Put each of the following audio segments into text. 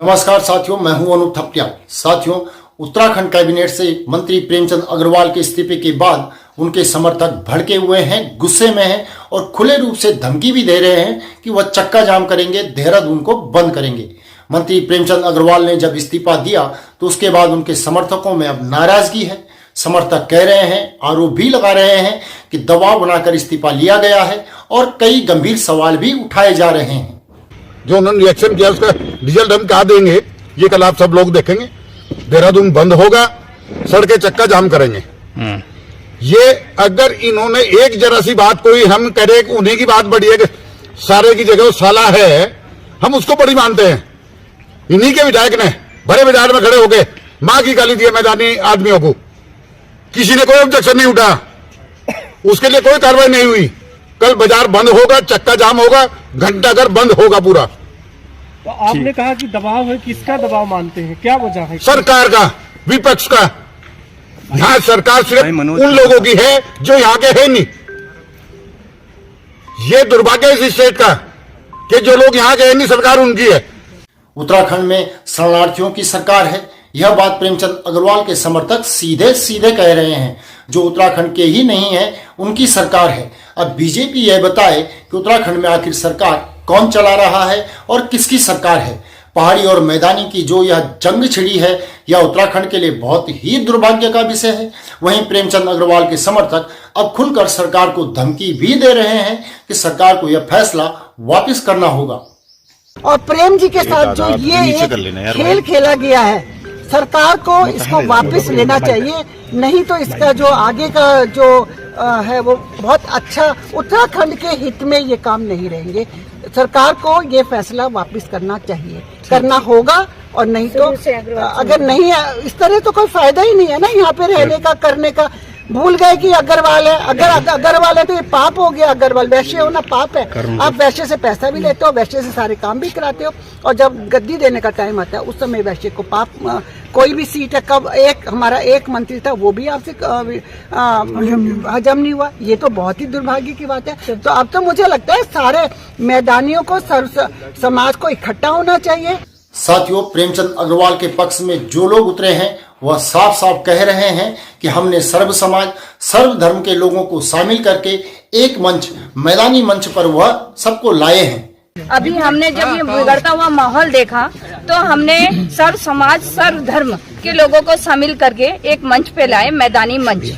नमस्कार साथियों, मैं हूं अनूप थपलिया। साथियों, उत्तराखंड कैबिनेट से मंत्री प्रेमचंद अग्रवाल के इस्तीफे के बाद उनके समर्थक भड़के हुए हैं, गुस्से में हैं और खुले रूप से धमकी भी दे रहे हैं कि वह चक्का जाम करेंगे, देहरादून को बंद करेंगे। मंत्री प्रेमचंद अग्रवाल ने जब इस्तीफा दिया तो उसके बाद उनके समर्थकों में अब नाराजगी है। समर्थक कह रहे हैं, आरोप भी लगा रहे हैं कि दबाव बनाकर इस्तीफा लिया गया है और कई गंभीर सवाल भी उठाए जा रहे हैं। जो उन्होंने रिएक्शन किया उसका रिजल्ट हम क्या देंगे ये कल आप सब लोग देखेंगे। देहरादून बंद होगा, सड़कें चक्का जाम करेंगे। ये अगर इन्होंने एक जरा सी बात कोई हम करें कि उन्हीं की बात बड़ी है कि सारे की जगह वो साला है, हम उसको बड़ी मानते हैं। इन्हीं के विधायक ने बड़े बाजार में खड़े होके मां की गाली दी मैदानी आदमियों को, किसी ने कोई ऑब्जेक्शन नहीं उठा, उसके लिए कोई कार्रवाई नहीं हुई। कल बाजार बंद होगा, चक्का जाम होगा, घंटाघर बंद होगा पूरा। तो आपने कहा कि दबाव है, किसका दबाव मानते हैं, क्या वजह है? सरकार का, विपक्ष का। यहाँ सरकार सिर्फ उन लोगों की है जो यहाँ के है नहीं। ये दुर्भाग्य है इस स्टेट का कि जो लोग यहाँ के है नहीं, सरकार उनकी है। उत्तराखंड में शरणार्थियों की सरकार है, यह बात प्रेमचंद अग्रवाल के समर्थक सीधे सीधे कह रहे हैं। जो उत्तराखंड के ही नहीं है, उनकी सरकार है। अब बीजेपी यह बताए कि उत्तराखंड में आखिर सरकार कौन चला रहा है और किसकी सरकार है। पहाड़ी और मैदानी की जो यह जंग छिड़ी है, यह उत्तराखंड के लिए बहुत ही दुर्भाग्य का विषय है। वहीं प्रेमचंद अग्रवाल के समर्थक अब खुलकर सरकार को धमकी भी दे रहे हैं कि सरकार को यह फैसला वापस करना होगा। और प्रेम जी के साथ जो ये खेल खेला गया है, सरकार को इसको वापस लेना चाहिए। नहीं तो इसका जो आगे का जो है वो बहुत अच्छा उत्तराखंड के हित में ये काम नहीं रहेंगे। सरकार को ये फैसला वापस करना चाहिए, करना होगा। और नहीं तो अगर नहीं है इस तरह तो कोई फायदा ही नहीं है ना यहाँ पे रहने का, करने का। भूल गए कि अग्रवाल है, अगर अग्रवाल है तो ये पाप हो गया। अग्रवाल वैश्य होना पाप है। आप वैश्य से पैसा भी लेते हो, वैश्य से सारे काम भी कराते हो, और जब गद्दी देने का टाइम आता है उस समय वैश्य को पाप। कोई भी सीट है, कब हमारा एक मंत्री था वो भी आपसे हजम नहीं हुआ। ये तो बहुत ही दुर्भाग्य की बात है। तो अब तो मुझे लगता है सारे मैदानियों को, समाज को इकट्ठा होना चाहिए। साथियों, प्रेमचंद अग्रवाल के पक्ष में जो लोग उतरे हैं वह साफ साफ कह रहे हैं कि हमने सर्व समाज, सर्व धर्म के लोगों को शामिल करके एक मंच, मैदानी मंच पर वह सबको लाए हैं। अभी हमने जब ये बिगड़ता हुआ माहौल देखा तो हमने सर्व समाज, सर्व धर्म के लोगों को शामिल करके एक मंच पे लाए, मैदानी मंच।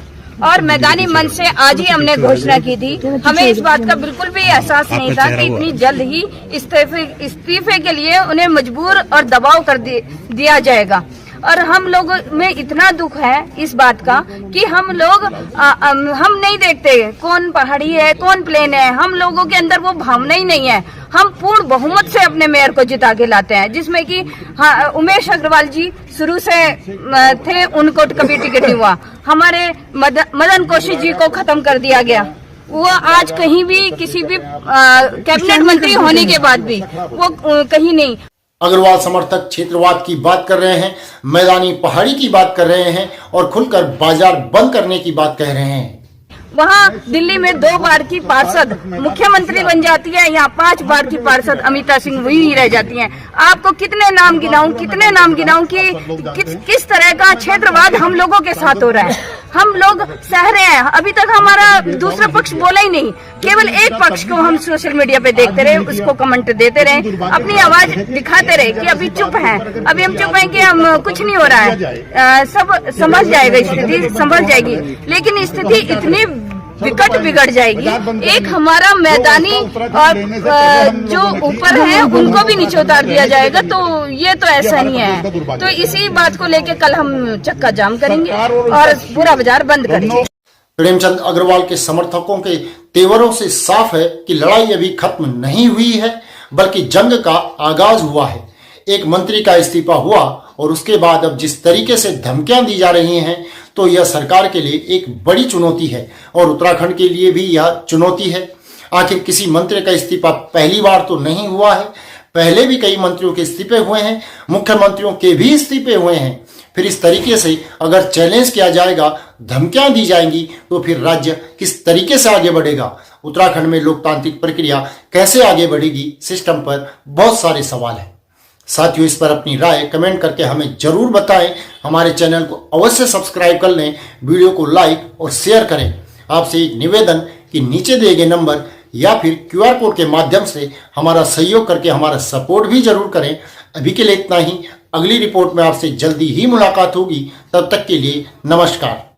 और मैदानी मंच से आज ही हमने घोषणा की थी। हमें इस बात का बिल्कुल भी एहसास नहीं था कि इतनी जल्द ही इस्तीफे के लिए उन्हें मजबूर और दबाव कर दिया जाएगा। और हम लोग में इतना दुख है इस बात का कि हम लोग हम नहीं देखते कौन पहाड़ी है, कौन प्लेन है। हम लोगों के अंदर वो भावना ही नहीं है। हम पूर्ण बहुमत से अपने मेयर को जिता के लाते हैं, जिसमें कि उमेश अग्रवाल जी शुरू से थे, उनको कभी टिकट नहीं हुआ। हमारे मदन कौशिक जी को खत्म कर दिया गया। वो आज कहीं भी किसी भी कैबिनेट मंत्री होने के बाद भी वो कहीं नहीं। अग्रवाल समर्थक क्षेत्रवाद की बात कर रहे हैं, मैदानी पहाड़ी की बात कर रहे हैं और खुलकर बाजार बंद करने की बात कह रहे हैं। वहाँ दिल्ली में 2 बार की पार्षद मुख्यमंत्री बन जाती है, यहाँ 5 बार की पार्षद अमिता सिंह वही रह जाती हैं। आपको कितने नाम गिनाऊं कि किस तरह का क्षेत्रवाद हम लोगों के साथ हो रहा है। हम लोग सह रहे हैं। अभी तक हमारा दूसरा पक्ष बोला ही नहीं, केवल एक पक्ष को हम सोशल मीडिया पे देखते रहे, उसको कमेंट देते रहे, अपनी आवाज दिखाते रहे कि अभी चुप हैं, अभी हम चुप हैं कि हम कुछ नहीं हो रहा है। सब समझ जाएगा, स्थिति समझ जाएगी, लेकिन स्थिति इतनी विकट बिगड़ जाएगी। एक हमारा मैदानी और जो ऊपर है उनको भी नीचे उतार दिया जाएगा। तो ये तो ऐसा नहीं है। तो इसी बात को लेके कल हम चक्का जाम करेंगे और पूरा बाजार बंद करेंगे। प्रेमचंद अग्रवाल के समर्थकों के तेवरों से साफ है कि लड़ाई अभी खत्म नहीं हुई है, बल्कि जंग का आगाज हुआ है। एक मंत्री का इस्तीफा हुआ और उसके बाद अब जिस तरीके से धमकियां दी जा रही हैं, तो यह सरकार के लिए एक बड़ी चुनौती है और उत्तराखंड के लिए भी यह चुनौती है। आखिर किसी मंत्री का इस्तीफा पहली बार तो नहीं हुआ है, पहले भी कई मंत्रियों के इस्तीफे हुए हैं, मुख्यमंत्रियों के भी इस्तीफे हुए हैं। फिर इस तरीके से अगर चैलेंज किया जाएगा, धमकियां दी जाएंगी, तो फिर राज्य किस तरीके से आगे बढ़ेगा? उत्तराखंड में लोकतांत्रिक प्रक्रिया कैसे आगे बढ़ेगी? सिस्टम पर बहुत सारे सवाल हैं। साथियों, इस पर अपनी राय कमेंट करके हमें जरूर बताएं। हमारे चैनल को अवश्य सब्सक्राइब कर लें, वीडियो को लाइक और शेयर करें। आपसे एक निवेदन कि नीचे दिए गए नंबर या फिर QR कोड के माध्यम से हमारा सहयोग करके हमारा सपोर्ट भी जरूर करें। अभी के लिए इतना ही। अगली रिपोर्ट में आपसे जल्दी ही मुलाकात होगी। तब तक के लिए नमस्कार।